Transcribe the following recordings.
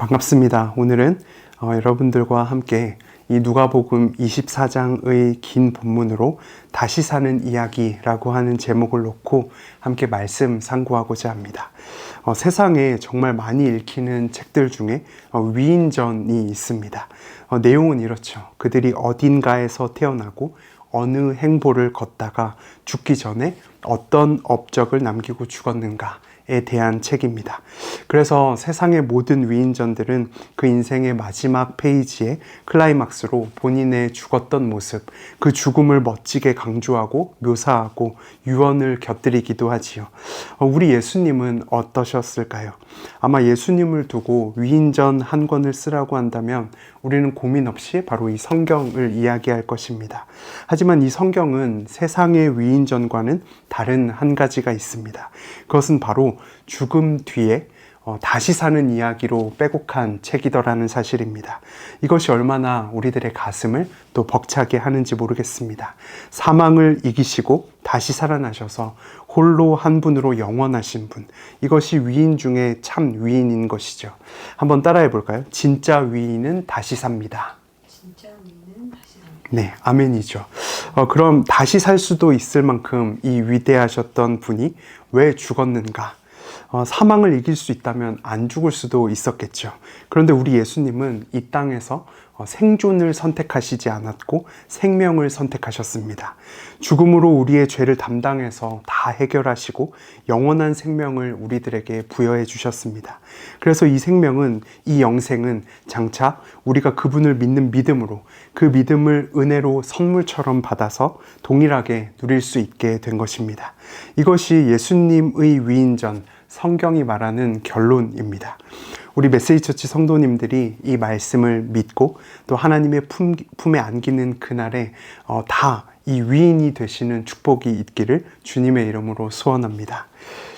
반갑습니다. 오늘은 여러분들과 함께 이 누가복음 24장의 긴 본문으로 다시 사는 이야기라고 하는 제목을 놓고 함께 말씀 상고하고자 합니다. 세상에 정말 많이 읽히는 책들 중에 위인전이 있습니다. 내용은 이렇죠. 그들이 어딘가에서 태어나고 어느 행보를 걷다가 죽기 전에 어떤 업적을 남기고 죽었는가에 대한 책입니다. 그래서 세상의 모든 위인전들은 그 인생의 마지막 페이지에 클라이막스로 본인의 죽었던 모습, 그 죽음을 멋지게 강조하고 묘사하고 유언을 곁들이기도 하지요. 우리 예수님은 어떠셨을까요? 아마 예수님을 두고 위인전 한 권을 쓰라고 한다면 우리는 고민 없이 바로 이 성경을 이야기할 것입니다. 하지만 이 성경은 세상의 위인전과는 다른 한 가지가 있습니다. 그것은 바로 죽음 뒤에 다시 사는 이야기로 빼곡한 책이더라는 사실입니다. 이것이 얼마나 우리들의 가슴을 또 벅차게 하는지 모르겠습니다. 사망을 이기시고 다시 살아나셔서 홀로 한 분으로 영원하신 분, 이것이 위인 중에 참 위인인 것이죠. 한번 따라해 볼까요? 진짜 위인은 다시 삽니다. 진짜 위인은 다시 삽니다. 네, 아멘이죠. 그럼 다시 살 수도 있을 만큼 이 위대하셨던 분이 왜 죽었는가? 사망을 이길 수 있다면 안 죽을 수도 있었겠죠. 그런데 우리 예수님은 이 땅에서 생존을 선택하시지 않았고 생명을 선택하셨습니다. 죽음으로 우리의 죄를 담당해서 다 해결하시고 영원한 생명을 우리들에게 부여해 주셨습니다. 그래서 이 생명은, 이 영생은 장차 우리가 그분을 믿는 믿음으로 그 믿음을 은혜로 선물처럼 받아서 동일하게 누릴 수 있게 된 것입니다. 이것이 예수님의 위인전, 성경이 말하는 결론입니다. 우리 메시지처치 성도님들이 이 말씀을 믿고 또 하나님의 품에 안기는 그날에 다 이 위인이 되시는 축복이 있기를 주님의 이름으로 소원합니다.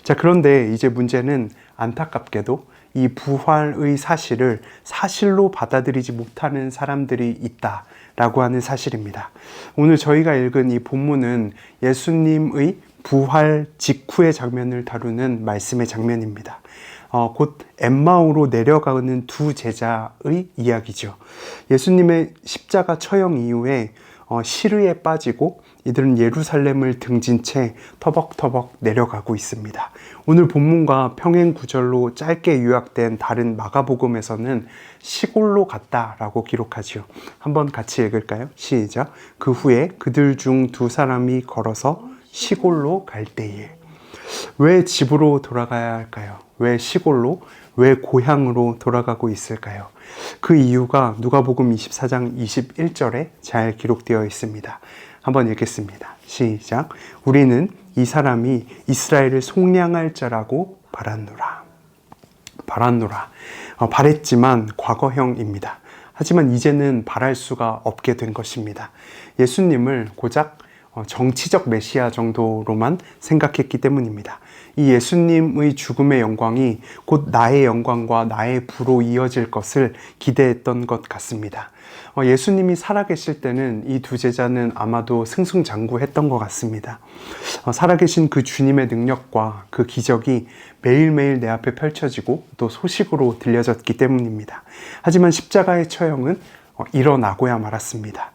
자, 그런데 이제 문제는 안타깝게도 이 부활의 사실을 사실로 받아들이지 못하는 사람들이 있다라고 하는 사실입니다. 오늘 저희가 읽은 이 본문은 예수님의 부활 직후의 장면을 다루는 말씀의 장면입니다. 곧 엠마오로 내려가는 두 제자의 이야기죠. 예수님의 십자가 처형 이후에 시르에 빠지고 이들은 예루살렘을 등진 채 터벅터벅 내려가고 있습니다. 오늘 본문과 평행 구절로 짧게 요약된 다른 마가복음에서는 시골로 갔다라고 기록하지요. 한번 같이 읽을까요? 시작. 그 후에 그들 중 두 사람이 걸어서 시골로 갈 때에. 왜 집으로 돌아가야 할까요? 왜 시골로, 왜 고향으로 돌아가고 있을까요? 그 이유가 누가복음 24장 21절에 잘 기록되어 있습니다. 한번 읽겠습니다. 시작. 우리는 이 사람이 이스라엘을 속량할 자라고 바랐노라. 바랬지만 과거형입니다. 하지만 이제는 바랄 수가 없게 된 것입니다. 예수님을 고작 정치적 메시아 정도로만 생각했기 때문입니다. 이 예수님의 죽음의 영광이 곧 나의 영광과 나의 부로 이어질 것을 기대했던 것 같습니다. 예수님이 살아계실 때는 이 두 제자는 아마도 승승장구했던 것 같습니다. 살아계신 그 주님의 능력과 그 기적이 매일매일 내 앞에 펼쳐지고 또 소식으로 들려졌기 때문입니다. 하지만 십자가의 처형은 일어나고야 말았습니다.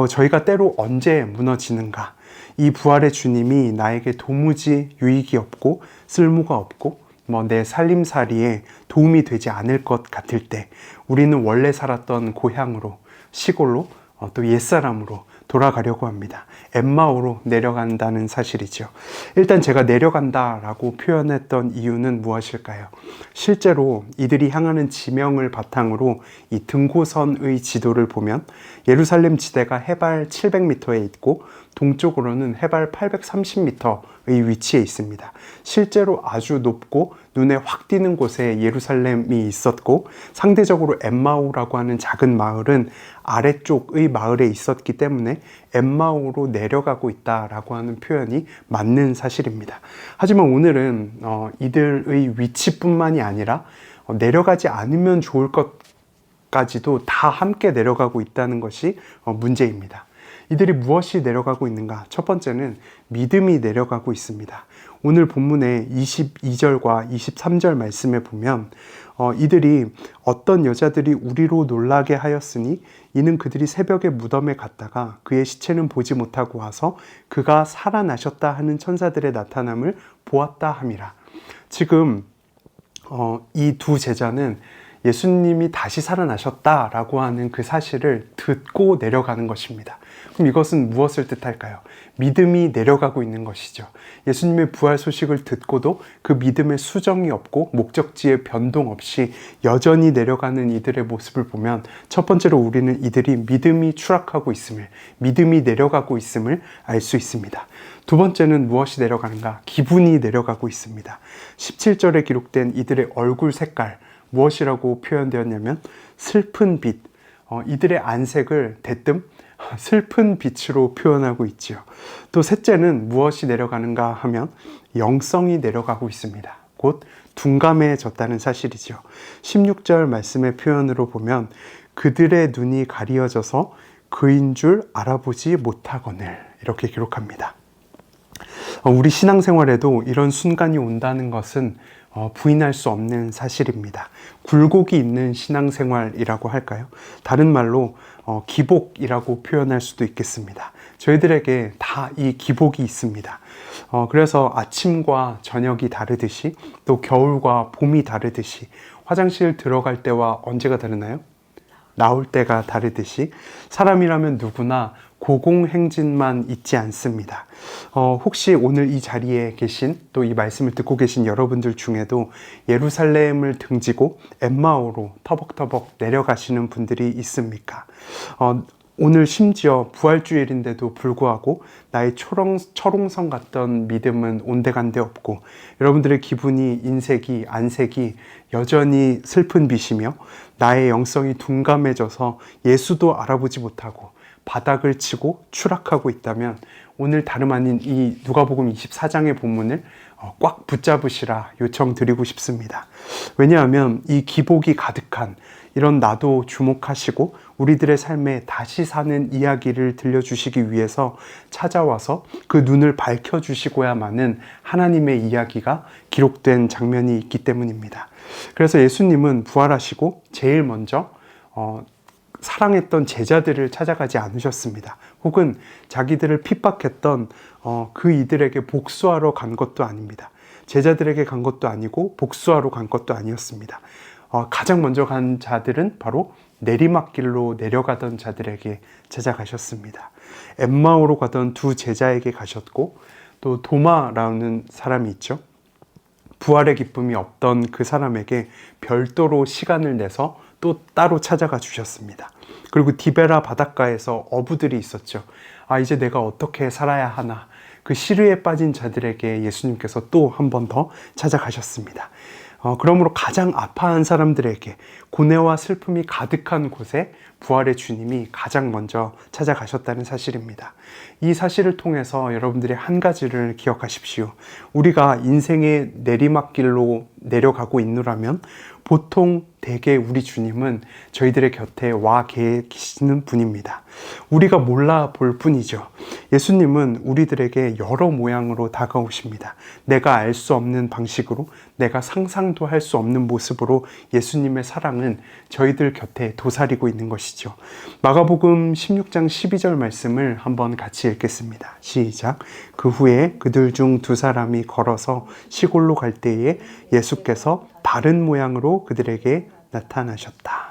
저희가 때로 언제 무너지는가? 이 부활의 주님이 나에게 도무지 유익이 없고 쓸모가 없고 내 살림살이에 도움이 되지 않을 것 같을 때 우리는 원래 살았던 고향으로, 시골로, 또 옛사람으로 돌아가려고 합니다. 엠마오로 내려간다는 사실이죠. 일단 제가 내려간다라고 표현했던 이유는 무엇일까요? 실제로 이들이 향하는 지명을 바탕으로 이 등고선의 지도를 보면 예루살렘 지대가 해발 700m에 있고 동쪽으로는 해발 830m의 위치에 있습니다. 실제로 아주 높고 눈에 확 띄는 곳에 예루살렘이 있었고 상대적으로 엠마오라고 하는 작은 마을은 아래쪽의 마을에 있었기 때문에 엠마오로 내려가고 있다라고 하는 표현이 맞는 사실입니다. 하지만 오늘은 이들의 위치뿐만이 아니라 내려가지 않으면 좋을 것까지도 다 함께 내려가고 있다는 것이 문제입니다. 이들이 무엇이 내려가고 있는가? 첫 번째는 믿음이 내려가고 있습니다. 오늘 본문의 22절과 23절 말씀에 보면 이들이 어떤 여자들이 우리로 놀라게 하였으니 이는 그들이 새벽에 무덤에 갔다가 그의 시체는 보지 못하고 와서 그가 살아나셨다 하는 천사들의 나타남을 보았다 함이라. 지금 이 두 제자는 예수님이 다시 살아나셨다라고 하는 그 사실을 듣고 내려가는 것입니다. 그럼 이것은 무엇을 뜻할까요? 믿음이 내려가고 있는 것이죠. 예수님의 부활 소식을 듣고도 그 믿음에 수정이 없고 목적지에 변동 없이 여전히 내려가는 이들의 모습을 보면 첫 번째로 우리는 이들이 믿음이 추락하고 있음을, 믿음이 내려가고 있음을 알 수 있습니다. 두 번째는 무엇이 내려가는가? 기분이 내려가고 있습니다. 17절에 기록된 이들의 얼굴 색깔, 무엇이라고 표현되었냐면 슬픈 빛, 이들의 안색을 대뜸 슬픈 빛으로 표현하고 있지요. 또 셋째는 무엇이 내려가는가 하면 영성이 내려가고 있습니다. 곧 둔감해졌다는 사실이죠. 16절 말씀의 표현으로 보면 그들의 눈이 가리어져서 그인 줄 알아보지 못하거늘, 이렇게 기록합니다. 우리 신앙생활에도 이런 순간이 온다는 것은 부인할 수 없는 사실입니다. 굴곡이 있는 신앙생활이라고 할까요? 다른 말로 기복이라고 표현할 수도 있겠습니다. 저희들에게 다 이 기복이 있습니다. 그래서 아침과 저녁이 다르듯이 또 겨울과 봄이 다르듯이 화장실 들어갈 때와 언제가 다르나요? 나올 때가 다르듯이 사람이라면 누구나 고공행진만 있지 않습니다. 혹시 오늘 이 자리에 계신 또 이 말씀을 듣고 계신 여러분들 중에도 예루살렘을 등지고 엠마오로 터벅터벅 내려가시는 분들이 있습니까? 오늘 심지어 부활주일인데도 불구하고 나의 철옹성 같던 믿음은 온데간데 없고 여러분들의 기분이, 인색이, 안색이 여전히 슬픈 빛이며 나의 영성이 둔감해져서 예수도 알아보지 못하고 바닥을 치고 추락하고 있다면 오늘 다름 아닌 이 누가복음 24장의 본문을 꽉 붙잡으시라 요청드리고 싶습니다. 왜냐하면 이 기복이 가득한 이런 나도 주목하시고 우리들의 삶에 다시 사는 이야기를 들려주시기 위해서 찾아와서 그 눈을 밝혀주시고야만은 하나님의 이야기가 기록된 장면이 있기 때문입니다. 그래서 예수님은 부활하시고 제일 먼저 사랑했던 제자들을 찾아가지 않으셨습니다. 혹은 자기들을 핍박했던 그 이들에게 복수하러 간 것도 아닙니다. 제자들에게 간 것도 아니고 복수하러 간 것도 아니었습니다. 가장 먼저 간 자들은 바로 내리막길로 내려가던 자들에게 찾아가셨습니다. 엠마오로 가던 두 제자에게 가셨고 또 도마라는 사람이 있죠. 부활의 기쁨이 없던 그 사람에게 별도로 시간을 내서 또 따로 찾아가 주셨습니다. 그리고 디베라 바닷가에서 어부들이 있었죠. 이제 내가 어떻게 살아야 하나. 그 시르에 빠진 자들에게 예수님께서 또 한 번 더 찾아가셨습니다. 그러므로 가장 아파한 사람들에게, 고뇌와 슬픔이 가득한 곳에 부활의 주님이 가장 먼저 찾아가셨다는 사실입니다. 이 사실을 통해서 여러분들이 한 가지를 기억하십시오. 우리가 인생의 내리막길로 내려가고 있노라면 보통 대개 우리 주님은 저희들의 곁에 와 계시는 분입니다. 우리가 몰라 볼 뿐이죠. 예수님은 우리들에게 여러 모양으로 다가오십니다. 내가 알 수 없는 방식으로, 내가 상상도 할 수 없는 모습으로 예수님의 사랑은 저희들 곁에 도사리고 있는 것이죠. 마가복음 16장 12절 말씀을 한번 같이 읽겠습니다. 시작. 그 후에 그들 중 두 사람이 걸어서 시골로 갈 때에 예수께서 다른 모양으로 그들에게 나타나셨다.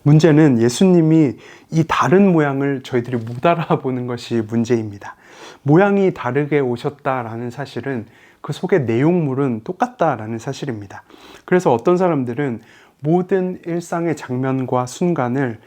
문제는 예수님이 이 다른 모양을 저희들이 못 알아보는 것이 문제입니다. 모양이 다르게 오셨다라는 사실은 그 속의 내용물은 똑같다라는 사실입니다. 그래서 어떤 사람들은 모든 일상의 장면과 순간을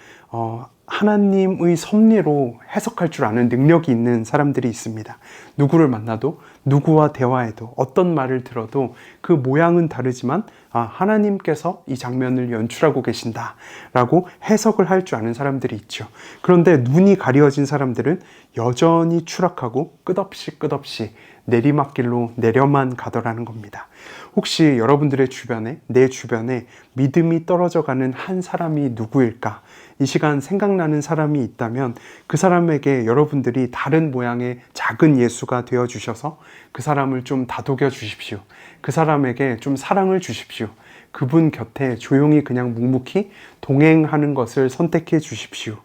하나님의 섭리로 해석할 줄 아는 능력이 있는 사람들이 있습니다. 누구를 만나도, 누구와 대화해도, 어떤 말을 들어도 그 모양은 다르지만 하나님께서 이 장면을 연출하고 계신다라고 해석을 할 줄 아는 사람들이 있죠. 그런데 눈이 가려진 사람들은 여전히 추락하고 끝없이 내리막길로 내려만 가더라는 겁니다. 혹시 여러분들의 주변에, 내 주변에 믿음이 떨어져가는 한 사람이 누구일까? 이 시간 생각나는 사람이 있다면 그 사람에게 여러분들이 다른 모양의 작은 예수가 되어주셔서 그 사람을 좀 다독여 주십시오. 그 사람에게 좀 사랑을 주십시오. 그분 곁에 조용히 그냥 묵묵히 동행하는 것을 선택해 주십시오.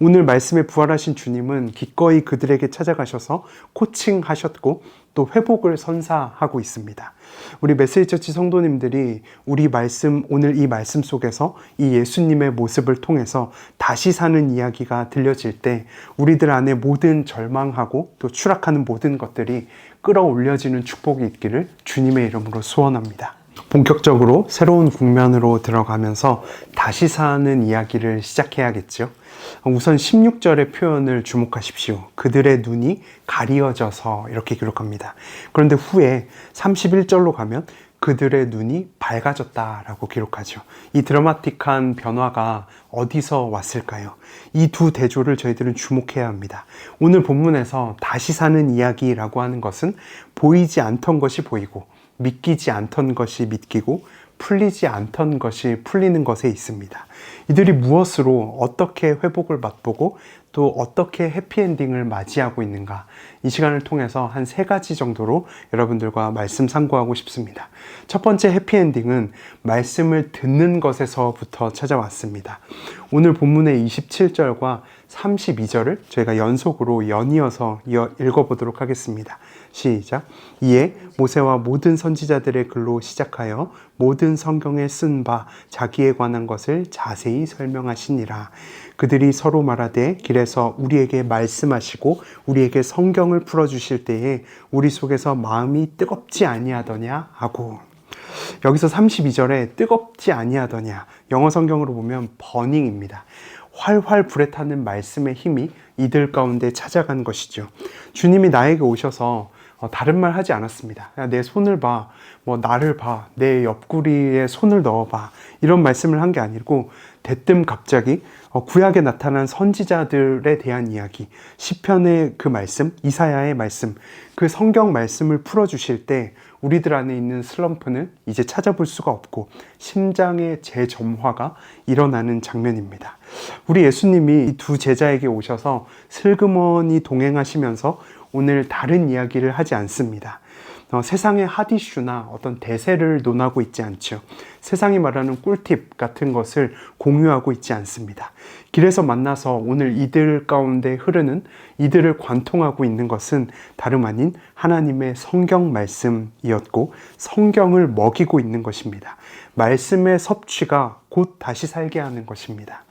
오늘 말씀에 부활하신 주님은 기꺼이 그들에게 찾아가셔서 코칭하셨고 또 회복을 선사하고 있습니다. 우리 메시지처치 성도님들이 오늘 이 말씀 속에서 이 예수님의 모습을 통해서 다시 사는 이야기가 들려질 때 우리들 안에 모든 절망하고 또 추락하는 모든 것들이 끌어올려지는 축복이 있기를 주님의 이름으로 소원합니다. 본격적으로 새로운 국면으로 들어가면서 다시 사는 이야기를 시작해야겠죠. 우선 16절의 표현을 주목하십시오. 그들의 눈이 가리어져서 이렇게 기록합니다. 그런데 후에 31절로 가면 그들의 눈이 밝아졌다라고 기록하죠. 이 드라마틱한 변화가 어디서 왔을까요? 이 두 대조를 저희들은 주목해야 합니다. 오늘 본문에서 다시 사는 이야기라고 하는 것은 보이지 않던 것이 보이고 믿기지 않던 것이 믿기고 풀리지 않던 것이 풀리는 것에 있습니다. 이들이 무엇으로 어떻게 회복을 맛보고 또 어떻게 해피엔딩을 맞이하고 있는가, 이 시간을 통해서 한 3가지 정도로 여러분들과 말씀 상고하고 싶습니다. 첫 번째 해피엔딩은 말씀을 듣는 것에서부터 찾아왔습니다. 오늘 본문의 27절과 32절을 저희가 연속으로 연이어서 읽어보도록 하겠습니다. 시작. 이에 모세와 모든 선지자들의 글로 시작하여 모든 성경에 쓴 바 자기에 관한 것을 자세히 설명하시니라. 그들이 서로 말하되 길에서 우리에게 말씀하시고 우리에게 성경을 풀어주실 때에 우리 속에서 마음이 뜨겁지 아니하더냐 하고, 여기서 32절에 뜨겁지 아니하더냐, 영어 성경으로 보면 버닝입니다. 활활 불에 타는 말씀의 힘이 이들 가운데 찾아간 것이죠. 주님이 나에게 오셔서 다른 말 하지 않았습니다. 야, 내 손을 봐, 나를 봐, 내 옆구리에 손을 넣어봐, 이런 말씀을 한 게 아니고 대뜸 갑자기 구약에 나타난 선지자들에 대한 이야기, 시편의 그 말씀, 이사야의 말씀, 그 성경 말씀을 풀어주실 때 우리들 안에 있는 슬럼프는 이제 찾아볼 수가 없고 심장의 재점화가 일어나는 장면입니다. 우리 예수님이 이 두 제자에게 오셔서 슬그머니 동행하시면서 오늘 다른 이야기를 하지 않습니다. 세상의 핫이슈나 어떤 대세를 논하고 있지 않죠. 세상이 말하는 꿀팁 같은 것을 공유하고 있지 않습니다. 길에서 만나서 오늘 이들 가운데 흐르는, 이들을 관통하고 있는 것은 다름 아닌 하나님의 성경 말씀이었고 성경을 먹이고 있는 것입니다. 말씀의 섭취가 곧 다시 살게 하는 것입니다.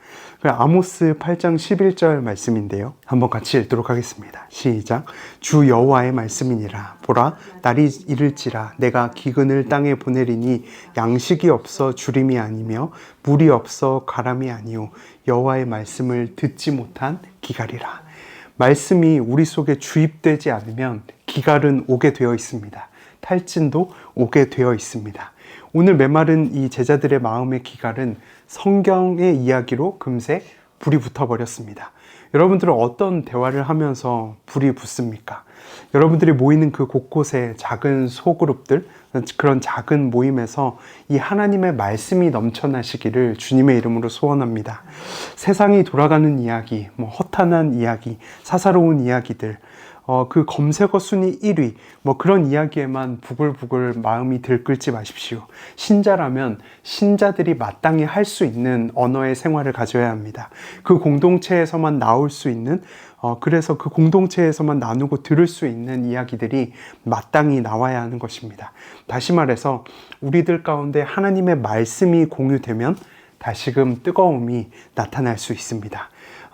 아모스 8장 11절 말씀인데요. 한번 같이 읽도록 하겠습니다. 시작. 주 여호와의 말씀이니라. 보라, 날이 이를지라 내가 기근을 땅에 보내리니 양식이 없어 주림이 아니며 물이 없어 가람이 아니요 여호와의 말씀을 듣지 못한 기갈이라. 말씀이 우리 속에 주입되지 않으면 기갈은 오게 되어 있습니다. 탈진도 오게 되어 있습니다. 오늘 메마른 이 제자들의 마음의 기갈은 성경의 이야기로 금세 불이 붙어버렸습니다. 여러분들은 어떤 대화를 하면서 불이 붙습니까? 여러분들이 모이는 그 곳곳에 작은 소그룹들, 그런 작은 모임에서 이 하나님의 말씀이 넘쳐나시기를 주님의 이름으로 소원합니다. 세상이 돌아가는 이야기, 허탄한 이야기, 사사로운 이야기들, 그 검색어 순위 1위, 그런 이야기에만 부글부글 마음이 들끓지 마십시오. 신자라면 신자들이 마땅히 할 수 있는 언어의 생활을 가져야 합니다. 그 공동체에서만 나올 수 있는, 그래서 그 공동체에서만 나누고 들을 수 있는 이야기들이 마땅히 나와야 하는 것입니다. 다시 말해서 우리들 가운데 하나님의 말씀이 공유되면 다시금 뜨거움이 나타날 수 있습니다.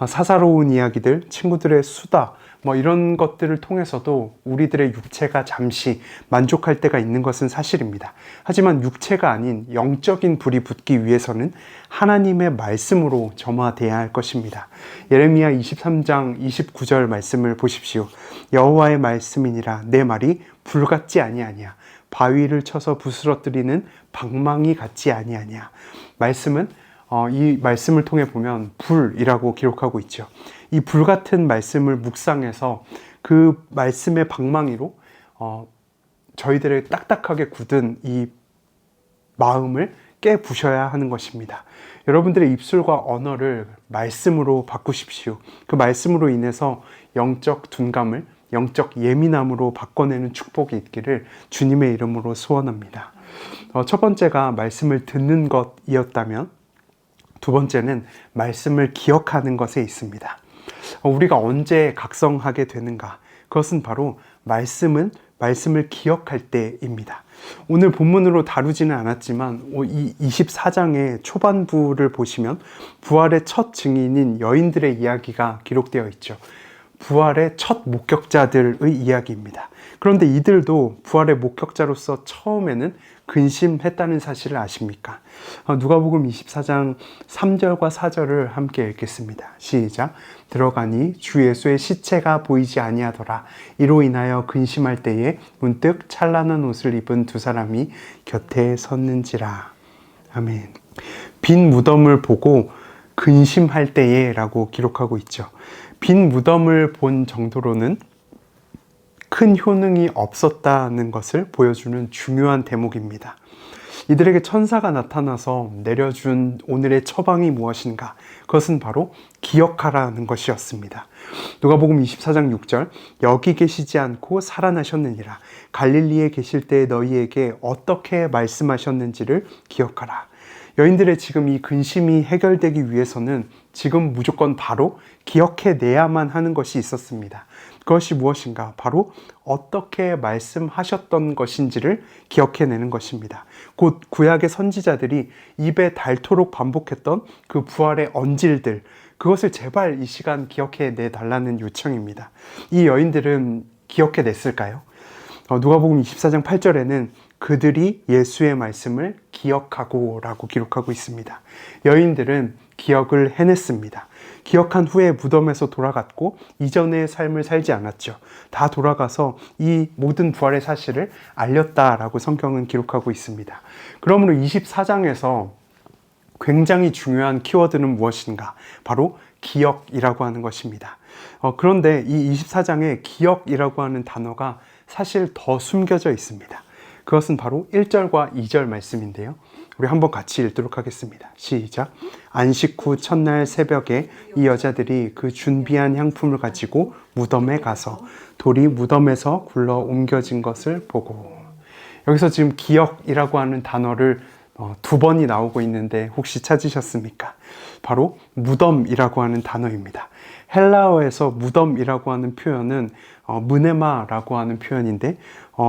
사사로운 이야기들, 친구들의 수다, 이런 것들을 통해서도 우리들의 육체가 잠시 만족할 때가 있는 것은 사실입니다. 하지만 육체가 아닌 영적인 불이 붙기 위해서는 하나님의 말씀으로 점화돼야 할 것입니다. 예레미야 23장 29절 말씀을 보십시오. 여호와의 말씀이니라 내 말이 불 같지 아니하냐 바위를 쳐서 부스러뜨리는 방망이 같지 아니하냐. 말씀은 이 말씀을 통해 보면 불이라고 기록하고 있죠. 이 불같은 말씀을 묵상해서 그 말씀의 방망이로 저희들의 딱딱하게 굳은 이 마음을 깨부셔야 하는 것입니다. 여러분들의 입술과 언어를 말씀으로 바꾸십시오. 그 말씀으로 인해서 영적 둔감을 영적 예민함으로 바꿔내는 축복이 있기를 주님의 이름으로 소원합니다. 첫 번째가 말씀을 듣는 것이었다면 두 번째는 말씀을 기억하는 것에 있습니다. 우리가 언제 각성하게 되는가? 그것은 바로 말씀을 기억할 때입니다. 오늘 본문으로 다루지는 않았지만 이 24장의 초반부를 보시면 부활의 첫 증인인 여인들의 이야기가 기록되어 있죠. 부활의 첫 목격자들의 이야기입니다. 그런데 이들도 부활의 목격자로서 처음에는 근심했다는 사실을 아십니까? 누가복음 24장 3절과 4절을 함께 읽겠습니다. 시작. 들어가니 주 예수의 시체가 보이지 아니하더라. 이로 인하여 근심할 때에 문득 찬란한 옷을 입은 두 사람이 곁에 섰는지라. 아멘. 빈 무덤을 보고 근심할 때에 라고 기록하고 있죠. 빈 무덤을 본 정도로는 큰 효능이 없었다는 것을 보여주는 중요한 대목입니다. 이들에게 천사가 나타나서 내려준 오늘의 처방이 무엇인가? 그것은 바로 기억하라는 것이었습니다. 누가복음 24장 6절 여기 계시지 않고 살아나셨느니라. 갈릴리에 계실 때 너희에게 어떻게 말씀하셨는지를 기억하라. 여인들의 지금 이 근심이 해결되기 위해서는 지금 무조건 바로 기억해내야만 하는 것이 있었습니다. 그것이 무엇인가? 바로 어떻게 말씀하셨던 것인지를 기억해내는 것입니다. 곧 구약의 선지자들이 입에 닳도록 반복했던 그 부활의 언질들, 그것을 제발 이 시간 기억해내달라는 요청입니다. 이 여인들은 기억해냈을까요? 누가복음 24장 8절에는 그들이 예수의 말씀을 기억하고 라고 기록하고 있습니다. 여인들은 기억을 해냈습니다. 기억한 후에 무덤에서 돌아갔고 이전의 삶을 살지 않았죠. 다 돌아가서 이 모든 부활의 사실을 알렸다라고 성경은 기록하고 있습니다. 그러므로 24장에서 굉장히 중요한 키워드는 무엇인가? 바로 기억이라고 하는 것입니다. 그런데 이 24장에 기억이라고 하는 단어가 사실 더 숨겨져 있습니다. 그것은 바로 1절과 2절 말씀인데요. 우리 한번 같이 읽도록 하겠습니다. 시작. 안식 후 첫날 새벽에 이 여자들이 그 준비한 향품을 가지고 무덤에 가서 돌이 무덤에서 굴러 옮겨진 것을 보고. 여기서 지금 기억이라고 하는 단어를 두 번이 나오고 있는데 혹시 찾으셨습니까? 바로 무덤이라고 하는 단어입니다. 헬라어에서 무덤이라고 하는 표현은 무네마라고 하는 표현인데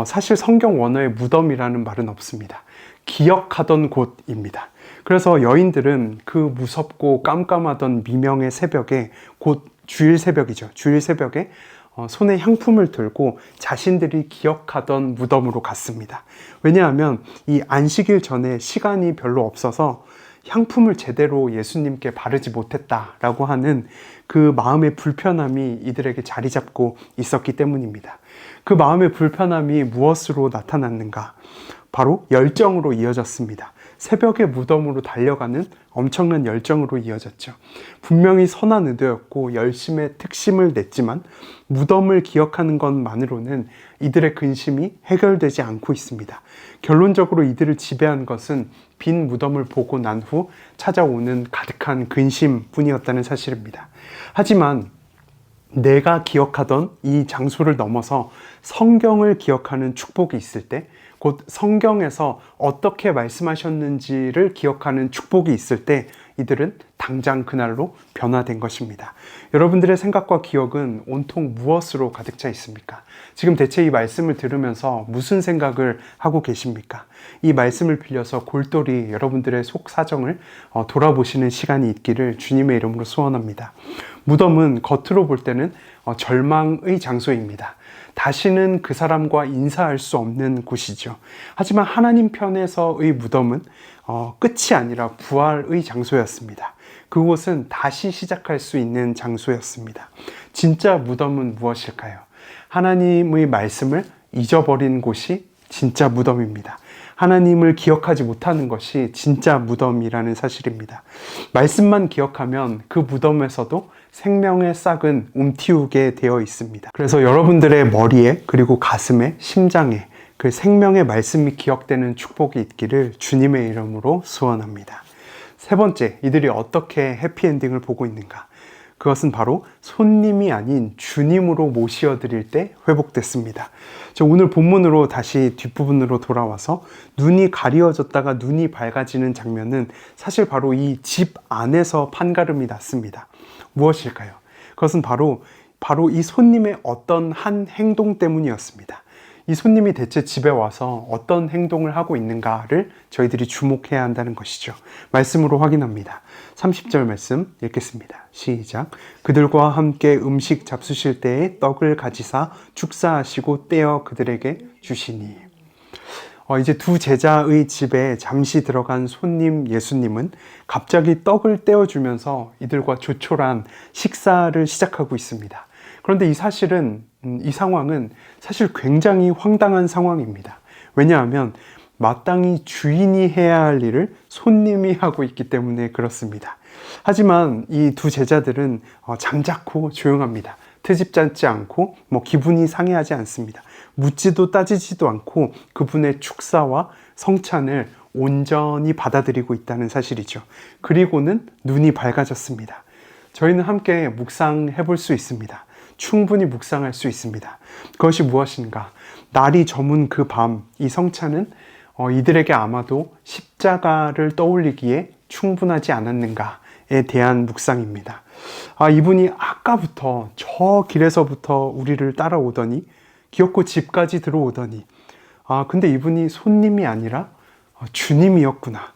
사실 성경 원어에 무덤이라는 말은 없습니다. 기억하던 곳입니다. 그래서 여인들은 그 무섭고 깜깜하던 미명의 새벽에, 곧 주일 새벽이죠. 주일 새벽에 손에 향품을 들고 자신들이 기억하던 무덤으로 갔습니다. 왜냐하면 이 안식일 전에 시간이 별로 없어서 향품을 제대로 예수님께 바르지 못했다라고 하는 그 마음의 불편함이 이들에게 자리 잡고 있었기 때문입니다. 그 마음의 불편함이 무엇으로 나타났는가? 바로 열정으로 이어졌습니다. 새벽에 무덤으로 달려가는 엄청난 열정으로 이어졌죠. 분명히 선한 의도였고 열심의 특심을 냈지만 무덤을 기억하는 것만으로는 이들의 근심이 해결되지 않고 있습니다. 결론적으로 이들을 지배한 것은 빈 무덤을 보고 난 후 찾아오는 가득한 근심뿐이었다는 사실입니다. 하지만 내가 기억하던 이 장소를 넘어서 성경을 기억하는 축복이 있을 때, 곧 성경에서 어떻게 말씀하셨는지를 기억하는 축복이 있을 때 이들은 당장 그날로 변화된 것입니다. 여러분들의 생각과 기억은 온통 무엇으로 가득 차 있습니까? 지금 대체 이 말씀을 들으면서 무슨 생각을 하고 계십니까? 이 말씀을 빌려서 골똘히 여러분들의 속 사정을 돌아보시는 시간이 있기를 주님의 이름으로 소원합니다. 무덤은 겉으로 볼 때는 절망의 장소입니다. 다시는 그 사람과 인사할 수 없는 곳이죠. 하지만 하나님 편에서의 무덤은 끝이 아니라 부활의 장소였습니다. 그곳은 다시 시작할 수 있는 장소였습니다. 진짜 무덤은 무엇일까요? 하나님의 말씀을 잊어버린 곳이 진짜 무덤입니다. 하나님을 기억하지 못하는 것이 진짜 무덤이라는 사실입니다. 말씀만 기억하면 그 무덤에서도 생명의 싹은 움틔우게 되어 있습니다. 그래서 여러분들의 머리에 그리고 가슴에 심장에 그 생명의 말씀이 기억되는 축복이 있기를 주님의 이름으로 소원합니다. 세 번째, 이들이 어떻게 해피엔딩을 보고 있는가? 그것은 바로 손님이 아닌 주님으로 모시어드릴 때 회복됐습니다. 오늘 본문으로 다시 뒷부분으로 돌아와서 눈이 가리워졌다가 눈이 밝아지는 장면은 사실 바로 이 집 안에서 판가름이 났습니다. 무엇일까요? 그것은 바로 이 손님의 어떤 한 행동 때문이었습니다. 이 손님이 대체 집에 와서 어떤 행동을 하고 있는가를 저희들이 주목해야 한다는 것이죠. 말씀으로 확인합니다. 30절 말씀 읽겠습니다. 시작. 그들과 함께 음식 잡수실 때에 떡을 가지사 축사하시고 떼어 그들에게 주시니. 이제 두 제자의 집에 잠시 들어간 손님 예수님은 갑자기 떡을 떼어주면서 이들과 조촐한 식사를 시작하고 있습니다. 그런데 이 상황은 사실 굉장히 황당한 상황입니다. 왜냐하면 마땅히 주인이 해야 할 일을 손님이 하고 있기 때문에 그렇습니다. 하지만 이 두 제자들은 잠자코 조용합니다. 트집 잡지 않고 기분이 상해하지 않습니다. 묻지도 따지지도 않고 그분의 축사와 성찬을 온전히 받아들이고 있다는 사실이죠. 그리고는 눈이 밝아졌습니다. 저희는 함께 묵상해 볼 수 있습니다. 충분히 묵상할 수 있습니다. 그것이 무엇인가? 날이 저문 그 밤, 이 성찬은 이들에게 아마도 십자가를 떠올리기에 충분하지 않았는가에 대한 묵상입니다. 이분이 아까부터 저 길에서부터 우리를 따라오더니 기어코 집까지 들어오더니 근데 이분이 손님이 아니라 주님이었구나.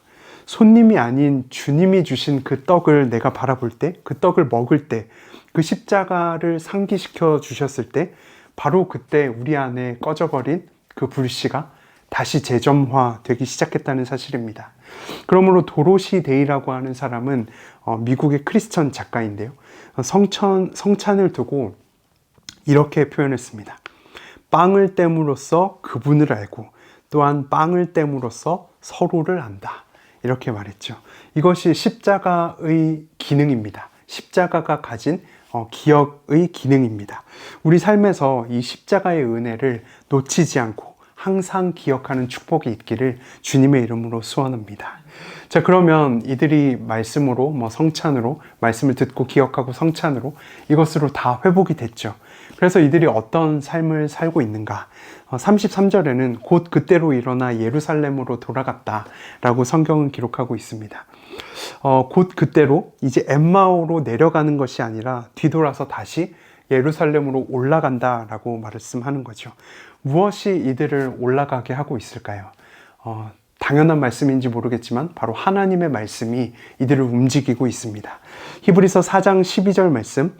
손님이 아닌 주님이 주신 그 떡을 내가 바라볼 때, 그 떡을 먹을 때, 그 십자가를 상기시켜 주셨을 때 바로 그때 우리 안에 꺼져버린 그 불씨가 다시 재점화되기 시작했다는 사실입니다. 그러므로 도로시 데이라고 하는 사람은 미국의 크리스천 작가인데요. 성찬을 두고 이렇게 표현했습니다. 빵을 땜으로써 그분을 알고 또한 빵을 땜으로써 서로를 안다. 이렇게 말했죠. 이것이 십자가의 기능입니다. 십자가가 가진 기억의 기능입니다. 우리 삶에서 이 십자가의 은혜를 놓치지 않고 항상 기억하는 축복이 있기를 주님의 이름으로 소원합니다. 자, 그러면 이들이 말씀으로 성찬으로 말씀을 듣고 기억하고 성찬으로 이것으로 다 회복이 됐죠. 그래서 이들이 어떤 삶을 살고 있는가? 33절에는 곧 그때로 일어나 예루살렘으로 돌아갔다라고 성경은 기록하고 있습니다. 곧 그때로 이제 엠마오로 내려가는 것이 아니라 뒤돌아서 다시 예루살렘으로 올라간다라고 말씀하는 거죠. 무엇이 이들을 올라가게 하고 있을까요? 당연한 말씀인지 모르겠지만 바로 하나님의 말씀이 이들을 움직이고 있습니다. 히브리서 4장 12절 말씀,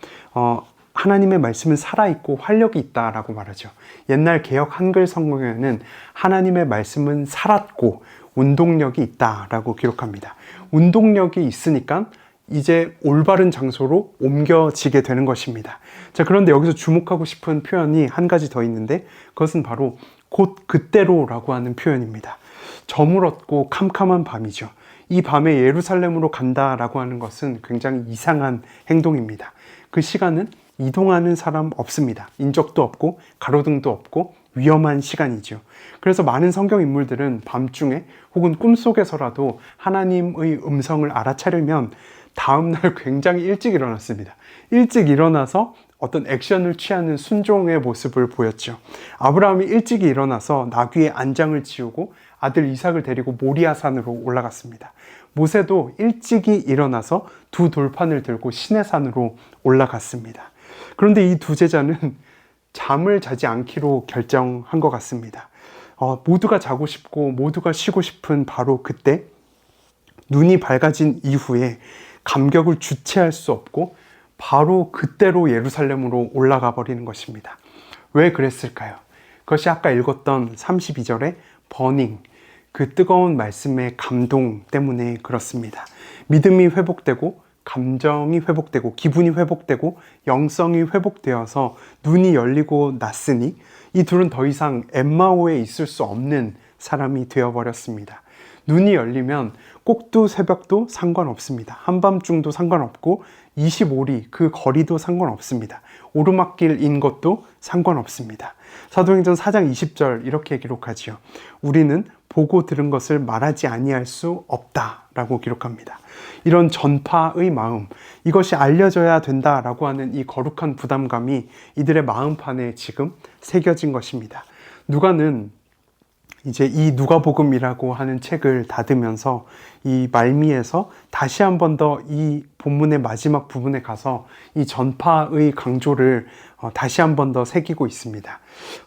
하나님의 말씀은 살아있고 활력이 있다라고 말하죠. 옛날 개역 한글 성경에는 하나님의 말씀은 살았고 운동력이 있다라고 기록합니다. 운동력이 있으니까 이제 올바른 장소로 옮겨지게 되는 것입니다. 자, 그런데 여기서 주목하고 싶은 표현이 한 가지 더 있는데 그것은 바로 곧 그때로라고 하는 표현입니다. 저물었고 캄캄한 밤이죠. 이 밤에 예루살렘으로 간다라고 하는 것은 굉장히 이상한 행동입니다. 그 시간은 이동하는 사람 없습니다. 인적도 없고 가로등도 없고 위험한 시간이죠. 그래서 많은 성경 인물들은 밤중에 혹은 꿈속에서라도 하나님의 음성을 알아차리면 다음날 굉장히 일찍 일어났습니다. 일찍 일어나서 어떤 액션을 취하는 순종의 모습을 보였죠. 아브라함이 일찍 일어나서 나귀의 안장을 지우고 아들 이삭을 데리고 모리아산으로 올라갔습니다. 모세도 일찍이 일어나서 두 돌판을 들고 시내산으로 올라갔습니다. 그런데 이 두 제자는 잠을 자지 않기로 결정한 것 같습니다. 모두가 자고 싶고 모두가 쉬고 싶은 바로 그때 눈이 밝아진 이후에 감격을 주체할 수 없고 바로 그때로 예루살렘으로 올라가 버리는 것입니다. 왜 그랬을까요? 그것이 아까 읽었던 32절의 버닝, 그 뜨거운 말씀의 감동 때문에 그렇습니다. 믿음이 회복되고 감정이 회복되고 기분이 회복되고 영성이 회복되어서 눈이 열리고 났으니 이 둘은 더 이상 엠마오에 있을 수 없는 사람이 되어버렸습니다. 눈이 열리면 꼭두 새벽도 상관없습니다. 한밤중도 상관없고 25리 그 거리도 상관없습니다. 오르막길인 것도 상관없습니다. 사도행전 4장 20절 이렇게 기록하지요. 우리는 보고 들은 것을 말하지 아니할 수 없다라고 기록합니다. 이런 전파의 마음, 이것이 알려져야 된다라고 하는 이 거룩한 부담감이 이들의 마음판에 지금 새겨진 것입니다. 누가는 이제 이 누가복음이라고 하는 책을 닫으면서 이 말미에서 다시 한 번 더 이 본문의 마지막 부분에 가서 이 전파의 강조를 다시 한 번 더 새기고 있습니다.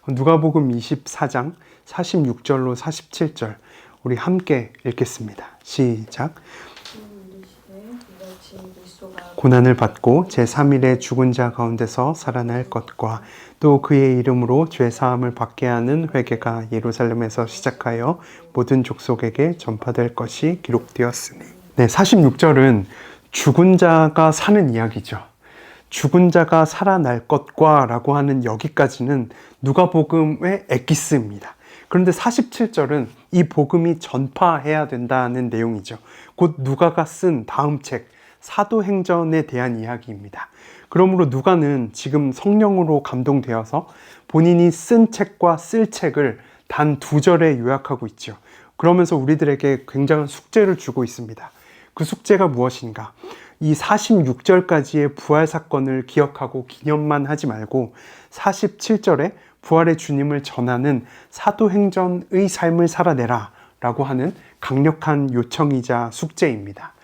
누가복음 24장 46절로 47절 우리 함께 읽겠습니다. 시작. 고난을 받고 제3일에 죽은 자 가운데서 살아날 것과 또 그의 이름으로 죄사함을 받게 하는 회개가 예루살렘에서 시작하여 모든 족속에게 전파될 것이 기록되었으니. 네, 46절은 죽은 자가 사는 이야기죠. 죽은 자가 살아날 것과 라고 하는 여기까지는 누가복음의 엑기스입니다. 그런데 47절은 이 복음이 전파해야 된다는 내용이죠. 곧 누가가 쓴 다음 책 사도행전에 대한 이야기입니다. 그러므로 누가는 지금 성령으로 감동되어서 본인이 쓴 책과 쓸 책을 단 2절에 요약하고 있죠. 그러면서 우리들에게 굉장한 숙제를 주고 있습니다. 그 숙제가 무엇인가? 이 46절까지의 부활 사건을 기억하고 기념만 하지 말고 47절에 부활의 주님을 전하는 사도행전의 삶을 살아내라 라고 하는 강력한 요청이자 숙제입니다.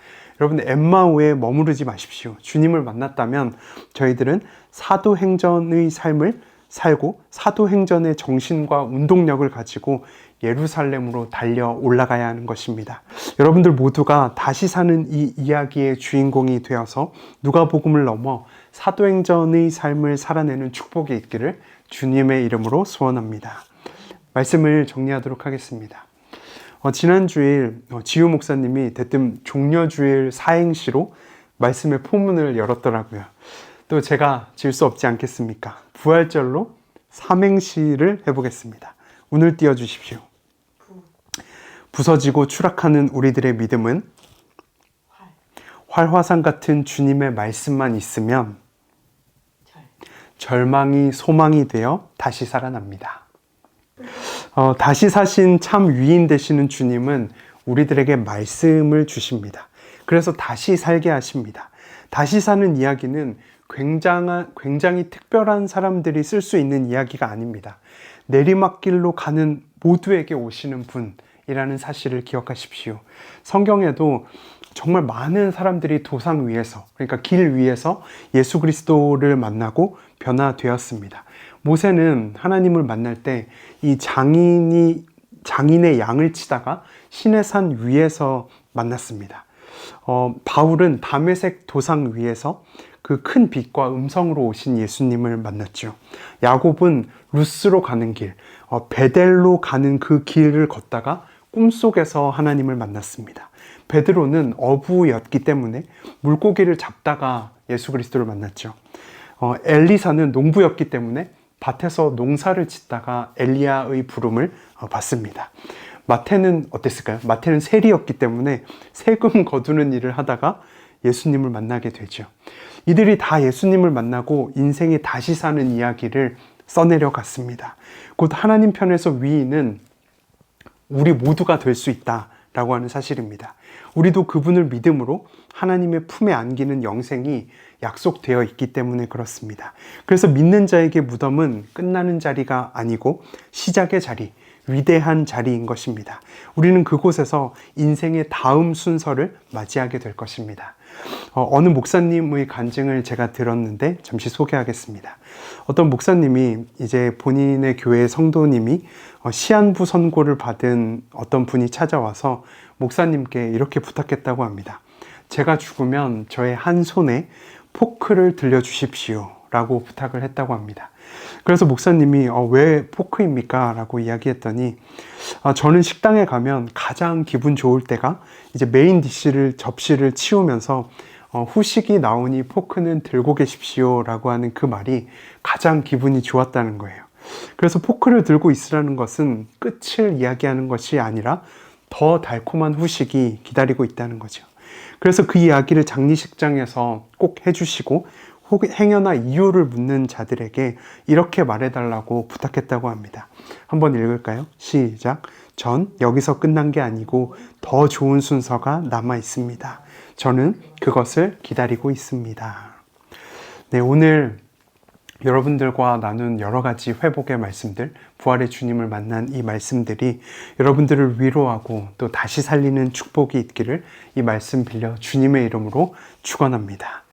여러분, 엠마오에 머무르지 마십시오. 주님을 만났다면 저희들은 사도행전의 삶을 살고 사도행전의 정신과 운동력을 가지고 예루살렘으로 달려 올라가야 하는 것입니다. 여러분들 모두가 다시 사는 이 이야기의 주인공이 되어서 누가복음을 넘어 사도행전의 삶을 살아내는 축복이 있기를 주님의 이름으로 소원합니다. 말씀을 정리하도록 하겠습니다. 지난 주일 지우 목사님이 대뜸 종려주일 사행시로 말씀의 포문을 열었더라고요. 또 제가 질 수 없지 않겠습니까? 부활절로 삼행시를 해보겠습니다. 운을 띄워주십시오. 부서지고 추락하는 우리들의 믿음은 활화산 같은 주님의 말씀만 있으면 절망이 소망이 되어 다시 살아납니다. 다시 사신 참 위인 되시는 주님은 우리들에게 말씀을 주십니다. 그래서 다시 살게 하십니다. 다시 사는 이야기는 굉장히 특별한 사람들이 쓸 수 있는 이야기가 아닙니다. 내리막길로 가는 모두에게 오시는 분이라는 사실을 기억하십시오. 성경에도 정말 많은 사람들이 도상 위에서, 그러니까 길 위에서 예수 그리스도를 만나고 변화되었습니다. 모세는 하나님을 만날 때 이 장인의 양을 치다가 시내산 위에서 만났습니다. 바울은 다메섹 도상 위에서 그 큰 빛과 음성으로 오신 예수님을 만났죠. 야곱은 루스로 가는 길, 베델로 가는 그 길을 걷다가 꿈속에서 하나님을 만났습니다. 베드로는 어부였기 때문에 물고기를 잡다가 예수 그리스도를 만났죠. 엘리사는 농부였기 때문에 밭에서 농사를 짓다가 엘리야의 부름을 받습니다. 마태는 어땠을까요? 마태는 세리였기 때문에 세금 거두는 일을 하다가 예수님을 만나게 되죠. 이들이 다 예수님을 만나고 인생에 다시 사는 이야기를 써내려 갔습니다. 곧 하나님 편에서 위인은 우리 모두가 될 수 있다라고 하는 사실입니다. 우리도 그분을 믿음으로 하나님의 품에 안기는 영생이 약속되어 있기 때문에 그렇습니다. 그래서 믿는 자에게 무덤은 끝나는 자리가 아니고 시작의 자리, 위대한 자리인 것입니다. 우리는 그곳에서 인생의 다음 순서를 맞이하게 될 것입니다. 어느 목사님의 간증을 제가 들었는데 잠시 소개하겠습니다. 어떤 목사님이 이제 본인의 교회 성도님이 시한부 선고를 받은 어떤 분이 찾아와서 목사님께 이렇게 부탁했다고 합니다. 제가 죽으면 저의 한 손에 포크를 들려주십시오 라고 부탁을 했다고 합니다. 그래서 목사님이 왜 포크입니까? 라고 이야기했더니 저는 식당에 가면 가장 기분 좋을 때가 이제 메인 디쉬를 접시를 치우면서 후식이 나오니 포크는 들고 계십시오 라고 하는 그 말이 가장 기분이 좋았다는 거예요. 그래서 포크를 들고 있으라는 것은 끝을 이야기하는 것이 아니라 더 달콤한 후식이 기다리고 있다는 거죠. 그래서 그 이야기를 장례식장에서 꼭 해주시고 행여나 이유를 묻는 자들에게 이렇게 말해달라고 부탁했다고 합니다. 한번 읽을까요? 시작. 전 여기서 끝난 게 아니고 더 좋은 순서가 남아 있습니다. 저는 그것을 기다리고 있습니다. 네, 오늘 여러분들과 나눈 여러 가지 회복의 말씀들, 부활의 주님을 만난 이 말씀들이 여러분들을 위로하고 또 다시 살리는 축복이 있기를 이 말씀 빌려 주님의 이름으로 축원합니다.